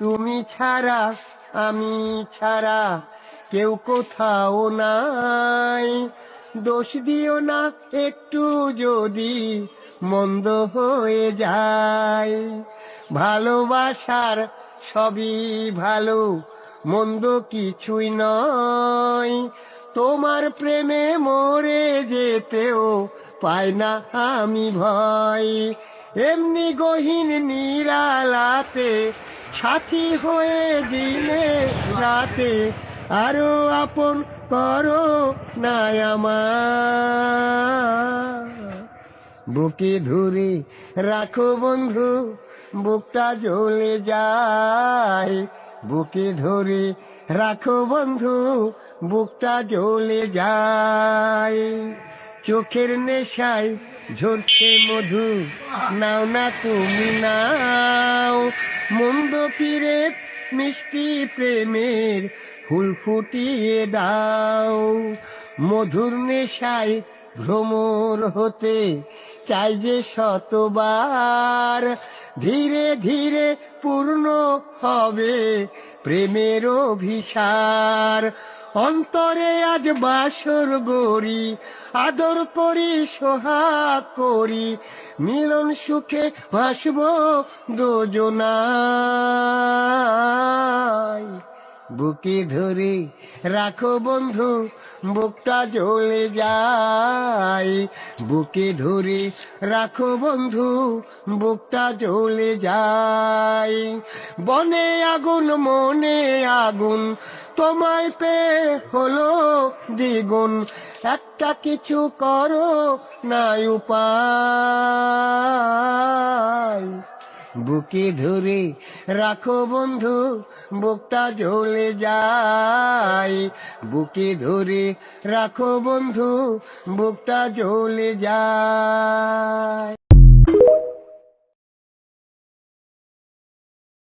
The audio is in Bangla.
তুমি ছাড়া আমি ছাড়া কেউ কোথাও নাই। দোষ দিও না একটু যদি মন্দ হয়ে যায়। ভালোবাসার সবই ভালো, মন্দ কিছুই নয়। তোমার প্রেমে মরে যেতেও পাই না আমি ভয়। এমনি গহীন নিরালাতে সাথী হয়ে দিনে রাতে আরো আপন করো না আমার। বুকে ধরে রাখো বন্ধু, বুকটা জ্বলে যায়। বুকে ধরে রাখো বন্ধু, বুকটা জ্বলে যায়। চোখের নেশায় ঝরছে মধু, নাও না তুমি নাও। মন্দ ফিরে মিষ্টি প্রেমের ফুল ফুটিয়ে দাও। মধুর নেশায় ভ্রমর হতে চাই যে শতবার। ধীরে ধীরে পূর্ণ হবে প্রেমের অভিসার। অন্তরে আজ বাসর গড়ি, আদর করি সোহাগ করি, মিলন সুখে ভাসব দুজনায়। বুকে ধরে রাখো বন্ধু, বুকটা জ্বলে যায়। বুকে ধরে রাখো বন্ধু, বুকটা জ্বলে যায়। বনে আগুন মনে আগুন, তোমায় পেয়ে হলো দ্বিগুণ। একটা কিছু করো না উপায়। বুকে ধরে রাখো বন্ধু, বুকটা জ্বলে যায়। বুকে ধরে রাখো বন্ধু, বুকটা জ্বলে যায়।